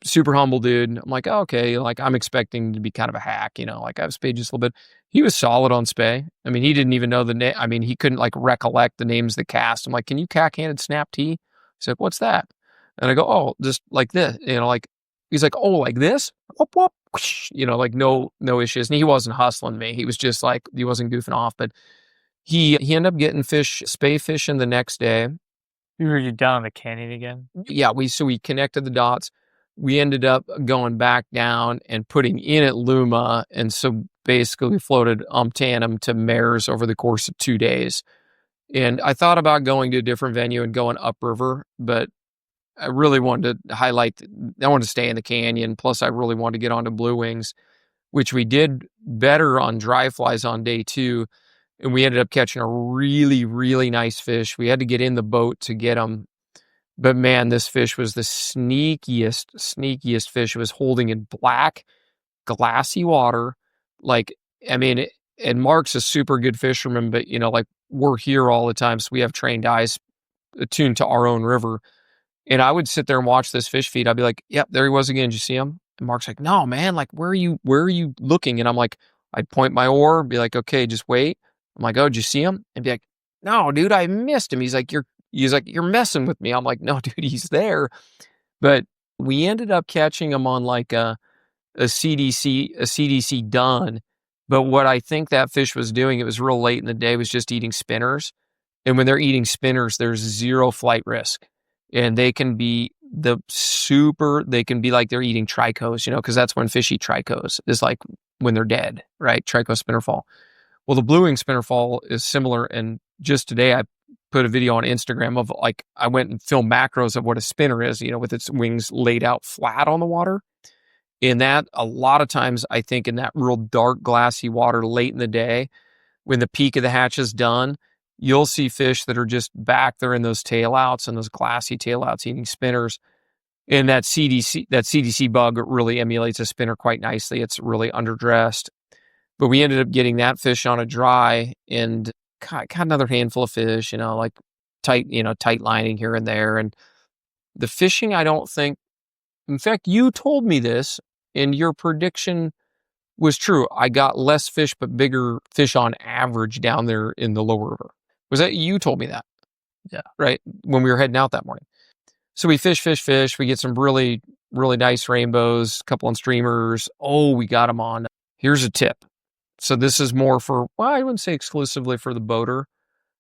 super humble dude. I'm like, oh, okay, like I'm expecting to be kind of a hack, like I've spayed just a little bit. He was solid on spay. I mean, he didn't even know the name. I mean, he couldn't like recollect the names of the cast. I'm like, can you cack-handed snap T? He's like, what's that? And I go, oh, just like this, like, he's like, oh, like this? Whoop, whoop. Like no issues. And he wasn't hustling me. He was just like, he wasn't goofing off, but he ended up getting spay fishing the next day. You were down in the canyon again? Yeah, we connected the dots. We ended up going back down and putting in at Luma. And so basically we floated tandem to mares over the course of 2 days. And I thought about going to a different venue and going upriver, but I really wanted to I wanted to stay in the canyon. Plus I really wanted to get onto blue wings, which we did better on dry flies on day 2. And we ended up catching a really, really nice fish. We had to get in the boat to get him. But man, this fish was the sneakiest fish. It was holding in black, glassy water. Like, I mean, and Mark's a super good fisherman, but like we're here all the time. So we have trained eyes attuned to our own river. And I would sit there and watch this fish feed. I'd be like, yep, there he was again. Did you see him? And Mark's like, no, man, like, where are you looking? And I'm like, I'd point my oar, be like, okay, just wait. I'm like, oh, did you see him? And be like, no, dude, I missed him. He's like, you're messing with me. I'm like, no, dude, he's there. But we ended up catching him on like a CDC dun. But what I think that fish was doing, it was real late in the day, was just eating spinners. And when they're eating spinners, there's zero flight risk. And they can be like they're eating tricos, because that's when fish eat tricos, is like when they're dead, right? Trico spinnerfall. Well, the blue wing spinnerfall is similar. And just today I put a video on Instagram of like, I went and filmed macros of what a spinner is, with its wings laid out flat on the water. And that a lot of times, I think in that real dark, glassy water late in the day, when the peak of the hatch is done, you'll see fish that are just back there in those tailouts and those glassy tailouts eating spinners. And that CDC bug really emulates a spinner quite nicely. It's really underdressed. But we ended up getting that fish on a dry and caught another handful of fish, like tight lining here and there. And the fishing, I don't think, in fact, you told me this and your prediction was true. I got less fish, but bigger fish on average down there in the lower river. Was that you told me that? Yeah. Right. When we were heading out that morning. So we fish. We get some really, really nice rainbows, a couple on streamers. Oh, we got them on. Here's a tip. So this is more for, well, I wouldn't say exclusively for the boater,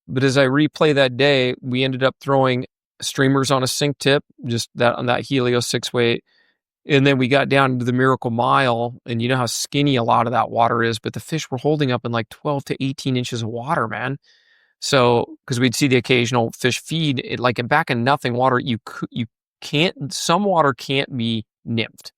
but as I replay that day, we ended up throwing streamers on a sink tip, just that on that Helio 6-weight. And then we got down into the Miracle Mile, and you know how skinny a lot of that water is, but the fish were holding up in like 12 to 18 inches of water, man. So, because we'd see the occasional fish feed, back in nothing water, you can't, some water can't be nymphed.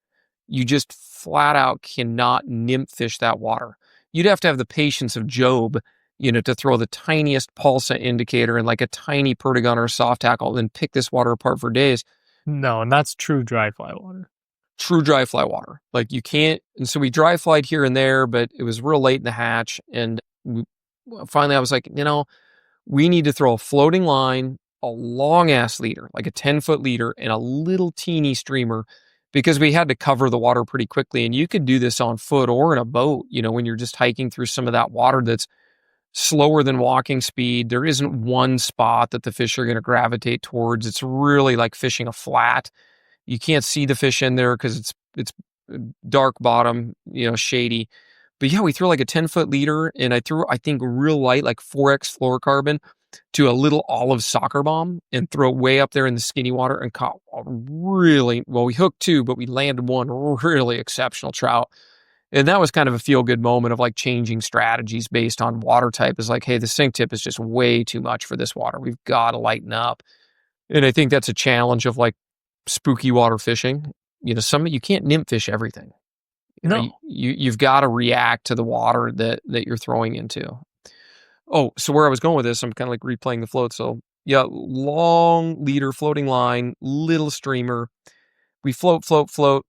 You just flat out cannot nymph fish that water. You'd have to have the patience of Job, to throw the tiniest pulsa indicator and like a tiny Protagon or soft tackle and pick this water apart for days. No, and that's true dry fly water. True dry fly water. Like you can't, and so we dry flied here and there, but it was real late in the hatch. And finally I was like, we need to throw a floating line, a long ass leader, like a 10-foot leader, and a little teeny streamer, because we had to cover the water pretty quickly. And you could do this on foot or in a boat, when you're just hiking through some of that water that's slower than walking speed. There isn't one spot that the fish are going to gravitate towards. It's really like fishing a flat. You can't see the fish in there because it's dark bottom, shady. But yeah, we threw like a 10-foot leader, and I threw, I think, real light, like 4X fluorocarbon to a little olive soccer bomb and throw it way up there in the skinny water and caught we hooked 2, but we landed 1 really exceptional trout. And that was kind of a feel-good moment of like changing strategies based on water type. Is like, hey, the sink tip is just way too much for this water. We've got to lighten up. And I think that's a challenge of like spooky water fishing. You can't nymph fish everything. No. You've got to react to the water that you're throwing into. Oh, so where I was going with this, I'm kind of like replaying the float. So yeah, long leader, floating line, little streamer. We float.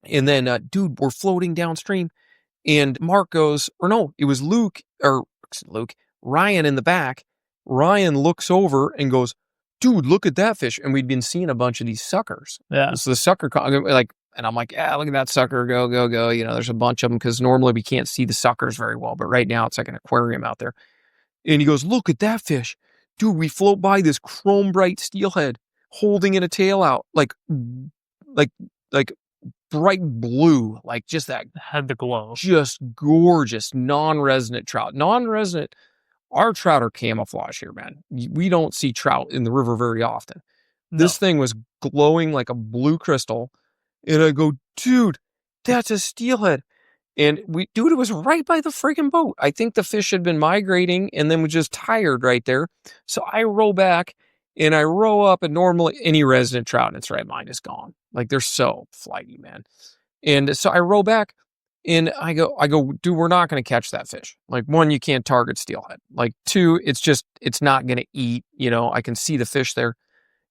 And then, dude, we're floating downstream. And Mark goes, or no, it was Ryan in the back. Ryan looks over and goes, dude, look at that fish. And we'd been seeing a bunch of these suckers. Yeah. So the sucker, and I'm like, yeah, look at that sucker. Go. There's a bunch of them because normally we can't see the suckers very well. But right now it's like an aquarium out there. And he goes, look at that fish. Dude, we float by this chrome bright steelhead holding in a tail out. Like bright blue, like just that. Had the glow. Just gorgeous, non-resident trout. Non-resident, our trout are camouflage here, man. We don't see trout in the river very often. No. This thing was glowing like a blue crystal. And I go, dude, that's a steelhead. And it was right by the friggin' boat. I think the fish had been migrating and then was just tired right there. So I row back and I row up, and normally any resident trout in its right mind is gone. Like they're so flighty, man. And so I row back and I go, dude, we're not going to catch that fish. Like 1, you can't target steelhead. Like 2, it's not going to eat, I can see the fish there.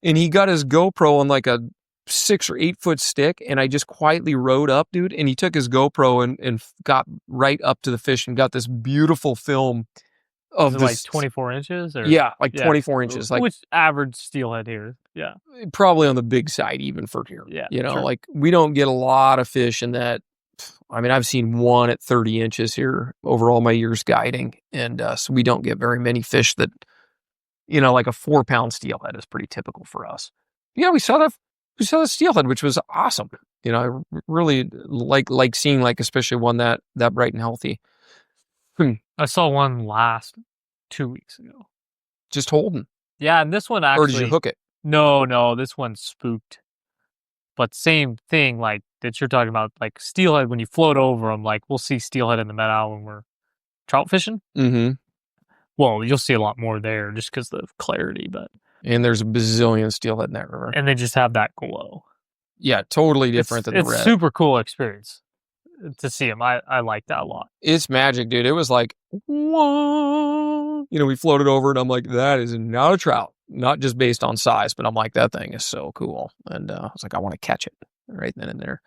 And he got his GoPro on like a 6 or 8 foot stick, and I just quietly rode up, dude. And he took his GoPro and got right up to the fish and got this beautiful film of this, like 24 inches, or 24 inches, like which average steelhead here, probably on the big side even for here. Sure. Like we don't get a lot of fish in that. I mean, I've seen 1 at 30 inches here over all my years guiding, and so we don't get very many fish that, like a 4-pound steelhead is pretty typical for us. Yeah, we saw the steelhead, which was awesome. I really like seeing, like, especially one that bright and healthy. I saw one last 2 weeks ago. Just holding. Yeah, and this one actually. Or did you hook it? No, this one spooked. But same thing, like that you're talking about, like steelhead. When you float over them, like we'll see steelhead in the meadow when we're trout fishing. Mm-hmm. Well, you'll see a lot more there just because of the clarity, and there's a bazillion steelhead in that river, and they just have that glow. Yeah, totally different than the red. It's super cool experience to see them. I like that a lot. It's magic, dude. It was like, whoa. We floated over, and I'm like, that is not a trout. not just based on size, but I'm like, that thing is so cool. And I was like, I want to catch it right then and there.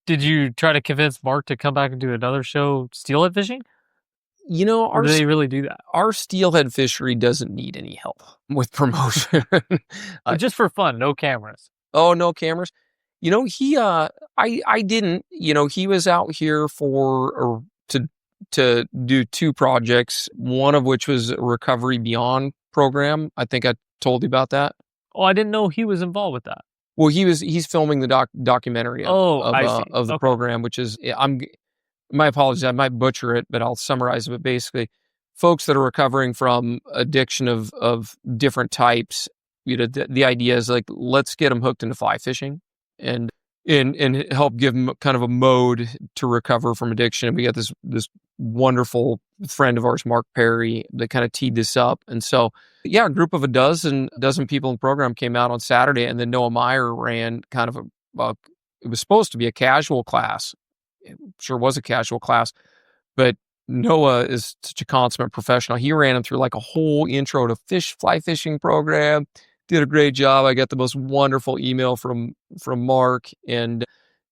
Did you try to convince Mark to come back and do another show, steelhead fishing? You know, Or do they really do that? our steelhead fishery doesn't need any help with promotion. Just for fun, no cameras. Oh, no cameras. You know, I didn't, he was out here to do 2 projects, one of which was a Recovery Beyond program. I think I told you about that. Oh, I didn't know he was involved with that. Well, he's filming the documentary I see. of the program, which is, my apologies, I might butcher it, but I'll summarize it. But basically, folks that are recovering from addiction of different types, the idea is like, let's get them hooked into fly fishing and help give them kind of a mode to recover from addiction. And we got this wonderful friend of ours, Mark Perry, that kind of teed this up. And so, yeah, a group of a dozen people in the program came out on Saturday, and then Noah Meyer ran kind of it was supposed to be a casual class. It sure was a casual class, but Noah is such a consummate professional. He ran him through like a whole intro to fly fishing program. Did a great job. I got the most wonderful email from Mark, and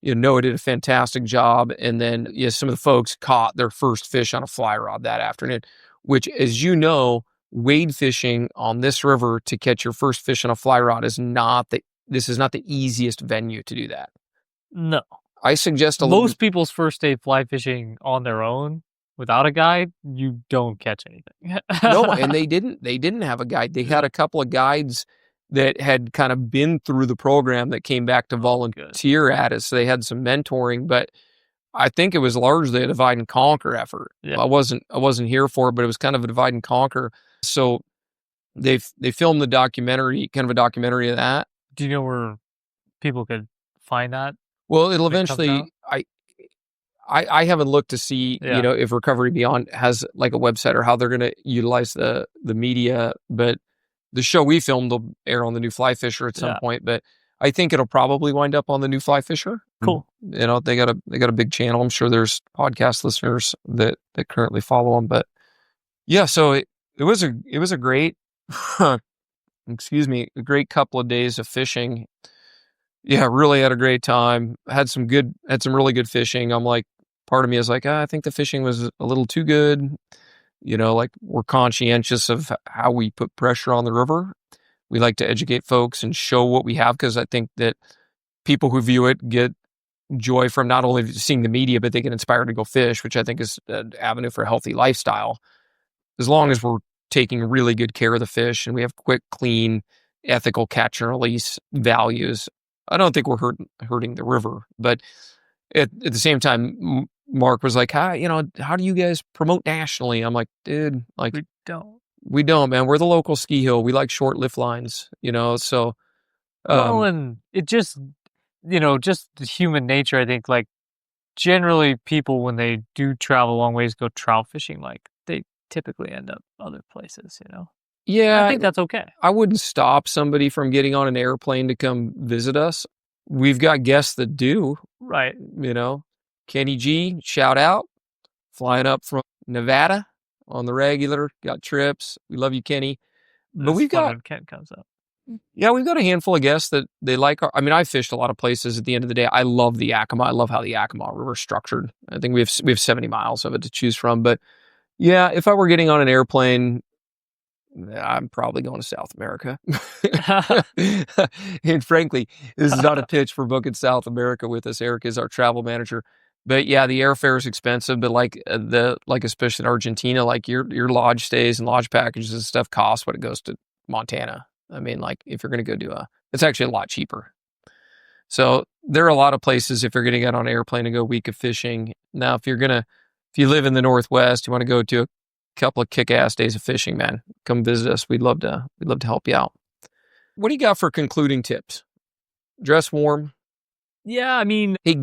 Noah did a fantastic job. And then some of the folks caught their first fish on a fly rod that afternoon, which, as you know, wade fishing on this river to catch your first fish on a fly rod is not the easiest venue to do that. No. I suggest most people's first day fly fishing on their own without a guide, you don't catch anything. No, and they didn't have a guide. They had a couple of guides that had kind of been through the program that came back to volunteer at it. So they had some mentoring, but I think it was largely a divide and conquer effort. Yeah. I wasn't here for it, but it was kind of a divide and conquer. So they filmed the documentary, kind of a documentary of that. Do you know where people could find that? Well, it'll eventually, I haven't looked to see, if Recovery Beyond has like a website or how they're going to utilize the media, but the show we filmed will air on the New Fly Fisher at some point, but I think it'll probably wind up on the New Fly Fisher. Cool. They got a big channel. I'm sure there's podcast listeners that currently follow them, but yeah, so it was a great, excuse me, a great couple of days of fishing. Yeah, really had a great time. Had some really good fishing. I'm like, part of me is like, I think the fishing was a little too good. Like, we're conscientious of how we put pressure on the river. We like to educate folks and show what we have, because I think that people who view it get joy from not only seeing the media, but they get inspired to go fish, which I think is an avenue for a healthy lifestyle. As long as we're taking really good care of the fish and we have quick, clean, ethical catch and release values, I don't think we're hurting the river. But at the same time, Mark was like, how do you guys promote nationally? I'm like, dude, like, we don't, man. We're the local ski hill. We like short lift lines, so. Well, and it just, just the human nature, I think, like, generally people, when they do travel a long ways, go trout fishing, like, they typically end up other places, Yeah. And I think that's okay. I wouldn't stop somebody from getting on an airplane to come visit us. We've got guests that do. Right. Kenny G, shout out, flying up from Nevada on the regular, got trips. We love you, Kenny. But we've got, when Ken comes up. Yeah, we've got a handful of guests that they like. I fished a lot of places. At the end of the day, I love the Yakima. I love how the Yakima River is structured. I think we have 70 miles of it to choose from. But yeah, if I were getting on an airplane, I'm probably going to South America. And frankly, this is not a pitch for booking South America with us. Eric is our travel manager. But yeah, the airfare is expensive, but like especially in Argentina, like your lodge stays and lodge packages and stuff cost what it goes to Montana. I mean, like, if you're going to go it's actually a lot cheaper. So there are a lot of places, if you're going to get on an airplane and go a week of fishing. Now, if you live in the Northwest, you want to go to a couple of kick-ass days of fishing, man, come visit us. We'd love to help you out. What do you got for concluding tips? Dress warm. Yeah, I mean, hey,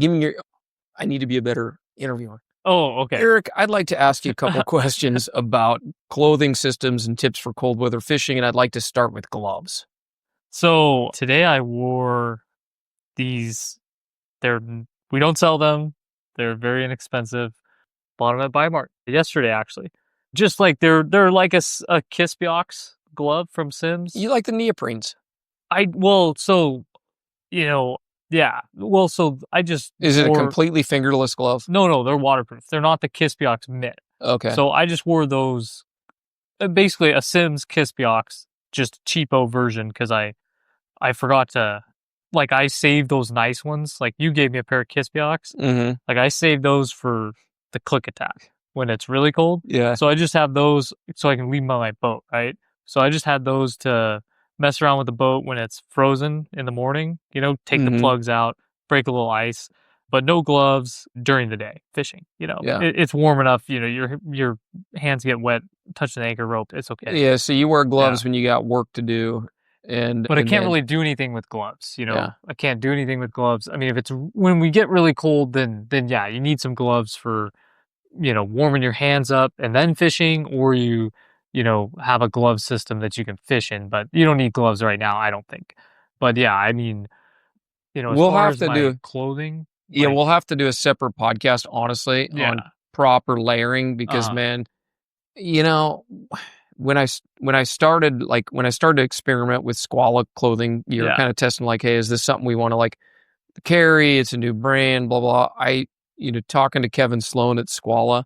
I need to be a better interviewer. Oh, okay. Eric, I'd like to ask you a couple questions about clothing systems and tips for cold weather fishing, and I'd like to start with gloves. So today I wore these. We don't sell them. They're very inexpensive. Bought them at Buymark yesterday, actually. Just like they're like a kiss box, glove from Sims. You like the neoprenes. Yeah. Well, so I just Is it a wore... completely fingerless glove? No, they're waterproof. They're not the Kispiox mitt. Okay. So I just wore those, basically a Sims Kispiox, just cheapo version, because I forgot to, like, I saved those nice ones. Like, you gave me a pair of Kispiox. Mm-hmm. Like, I saved those for the click attack when it's really cold. Yeah. So I just have those so I can leave them on my boat, right? So I just had those to mess around with the boat when it's frozen in the morning, take the plugs out, break a little ice, but no gloves during the day fishing. Yeah. It's warm enough, your hands get wet, touch the anchor rope, it's okay. Yeah, so you wear gloves when you got work to do. But I can't really do anything with gloves, Yeah. I can't do anything with gloves. I mean, if it's when we get really cold, then yeah, you need some gloves for, warming your hands up and then fishing, or you have a glove system that you can fish in, but you don't need gloves right now, I don't think. But yeah, I mean, as We'll far have as to my do clothing, Yeah, like, we'll have to do a separate podcast, honestly, on proper layering because, man, you know, when I started to experiment with Squala clothing, you're kind of testing like, hey, is this something we want to like carry? It's a new brand, blah blah. Talking to Kevin Sloan at Squala,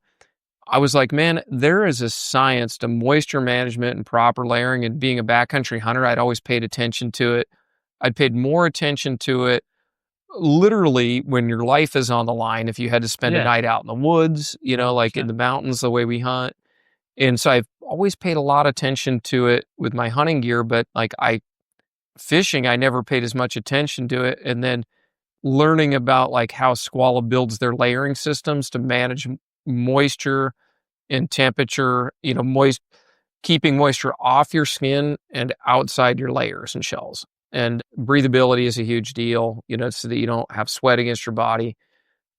I was like, man, there is a science to moisture management and proper layering. And being a backcountry hunter, I'd always paid attention to it. I'd paid more attention to it literally when your life is on the line. If you had to spend a night out in the woods, like in the mountains, the way we hunt. And so I've always paid a lot of attention to it with my hunting gear, but like fishing, I never paid as much attention to it. And then learning about like how Squala builds their layering systems to manage moisture and temperature, keeping moisture off your skin and outside your layers and shells. And breathability is a huge deal, so that you don't have sweat against your body.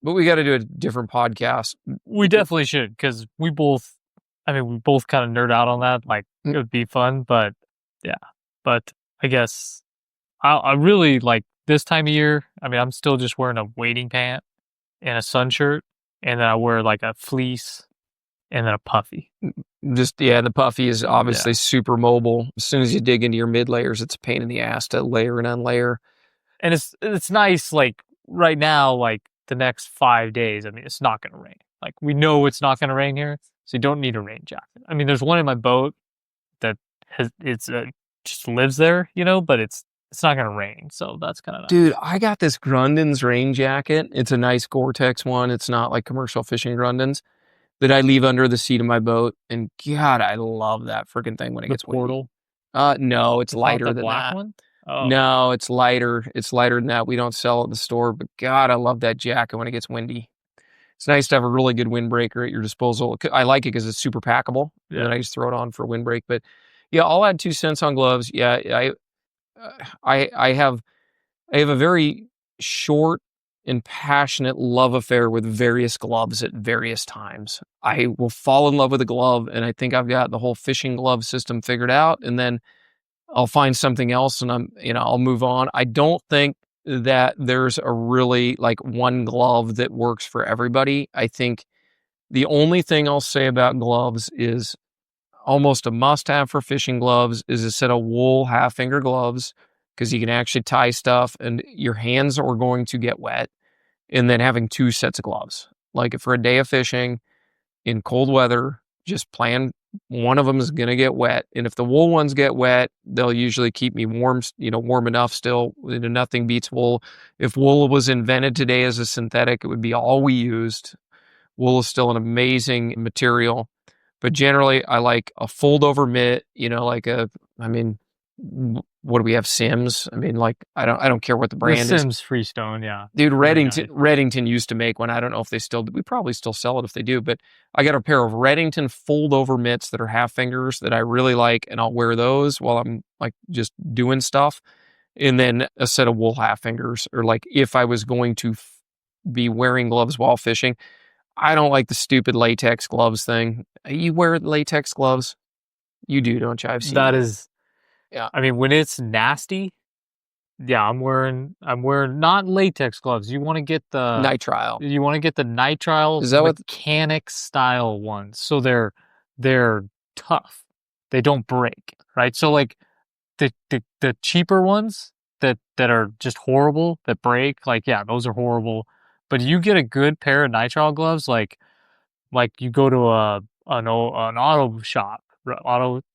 But we got to do a different podcast. We definitely should, because we both kind of nerd out on that. Like, it would be fun, but yeah. But I guess I really like this time of year. I mean, I'm still just wearing a wading pant and a sun shirt, and then I wear like a fleece and then a puffy. The puffy is obviously super mobile. As soon as you dig into your mid layers, it's a pain in the ass to layer and unlayer. And it's nice, like right now, like the next 5 days. I mean, it's not going to rain. Like, we know it's not going to rain here, so you don't need a rain jacket. I mean, there's one in my boat that just lives there, but it's not going to rain, so that's kind of nice. Dude, I got this Grundens rain jacket. It's a nice Gore-Tex one. It's not like commercial fishing Grundens that I leave under the seat of my boat. And God, I love that freaking thing when it gets Portal. No, it's lighter not the than black that. One? Oh. No, it's lighter. It's lighter than that. We don't sell it in the store, but God, I love that jacket when it gets windy. It's nice to have a really good windbreaker at your disposal. I like it because it's super packable. Yeah. And then I just throw it on for a windbreak. But yeah, I'll add 2 cents on gloves. Yeah, I have a very short and passionate love affair with various gloves at various times. I will fall in love with a glove, and I think I've got the whole fishing glove system figured out, and then I'll find something else and I'll move on. I don't think that there's a really like one glove that works for everybody. I think the only thing I'll say about gloves is almost a must-have for fishing gloves is a set of wool half-finger gloves, because you can actually tie stuff and your hands are going to get wet. And then having 2 sets of gloves. Like, for a day of fishing in cold weather, just plan one of them is going to get wet. And if the wool ones get wet, they'll usually keep me warm, warm enough still. Nothing beats wool. If wool was invented today as a synthetic, it would be all we used. Wool is still an amazing material. But generally, I like a fold-over mitt, what do we have? Sims. I mean, like, I don't care what the brand the is. Sims Freestone, yeah. Dude, Reddington used to make one. I don't know if they still do. We probably still sell it if they do, but I got a pair of Reddington fold-over mitts that are half fingers that I really like, and I'll wear those while I'm like just doing stuff. And then a set of wool half fingers, or like if I was going to be wearing gloves while fishing. I don't like the stupid latex gloves thing. You wear latex gloves? You do, don't you? I've seen that. You. Is, yeah. I mean, when it's nasty, yeah, I'm wearing not latex gloves. You want to get the nitrile. You want to get the nitrile is that mechanic style ones. So they're tough. they don't break, right? So like the cheaper ones that are just horrible, that break, like, yeah, those are horrible. But you get a good pair of nitrile gloves, like you go to an auto shop,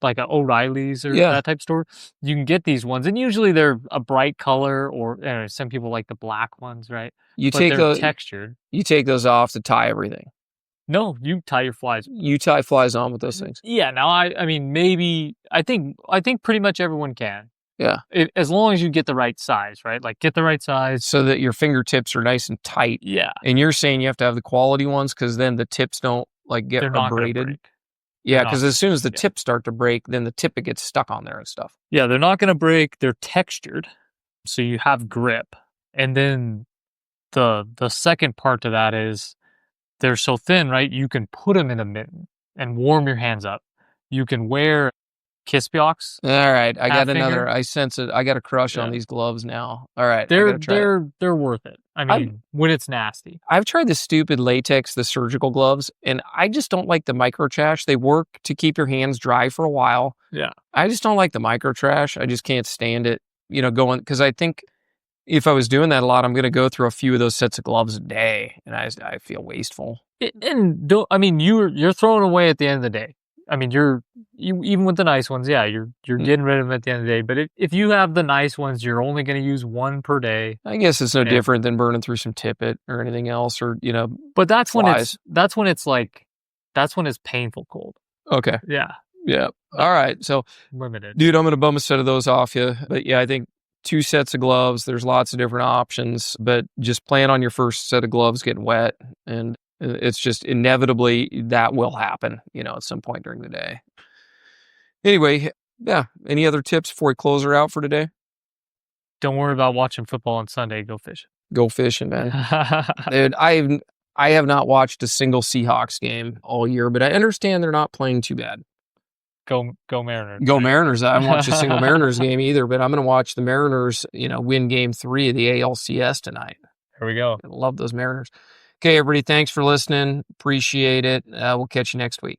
like a O'Reilly's or Yeah. that type store, you can get these ones, and usually they're a bright color, or some people like the black ones, right? You But take they're those textured. you take those off to tie everything. No, you tie your flies. You tie flies on with those things. Yeah. Now I mean, maybe I think pretty much everyone can. Yeah. As long as you get the right size, right? Like, get the right size. So that your fingertips are nice and tight. Yeah. And you're saying you have to have the quality ones because then the tips don't like get They're not gonna abraded. break. Yeah, They're because not as soon as the yeah. tips start to break, then the tippet gets stuck on there and stuff. Yeah, they're not gonna break. They're textured, so you have grip. And then the second part to that is they're so thin, right? You can put them in a mitten and warm your hands up. You can wear Kispioks. All right, I got Half another. finger? I sense it. I got a crush on Yeah. these gloves now. All right, I They're gotta try it. they're worth it. I mean, when it's nasty. I've tried the stupid latex, the surgical gloves, and I just don't like the micro trash. They work to keep your hands dry for a while. Yeah. I just don't like the micro trash. I just can't stand it. Going because I think if I was doing that a lot, I'm going to go through a few of those sets of gloves a day, and I feel wasteful. And don't, I mean, you're throwing away at the end of the day. I mean, you even with the nice ones, yeah, you're getting rid of them at the end of the day. But if you have the nice ones, you're only going to use one per day. I guess it's no And- different than burning through some tippet or anything else, or But that's when flies. that's when it's painful cold. Okay, Yeah, yeah, all right. So, limited. dude, I'm going to bum a set of those off you. But yeah, I think 2 sets of gloves. There's lots of different options, but just plan on your first set of gloves getting wet, and it's just inevitably that will happen, at some point during the day. Anyway, yeah. Any other tips before we close her out for today? Don't worry about watching football on Sunday. Go fishing. Go fishing, man. Dude, I have not watched a single Seahawks game all year, but I understand they're not playing too bad. Go Mariners. Go Mariners. I haven't watched a single Mariners game either, but I'm going to watch the Mariners, win game 3 of the ALCS tonight. There we go. I love those Mariners. Okay, everybody, thanks for listening. Appreciate it. We'll catch you next week.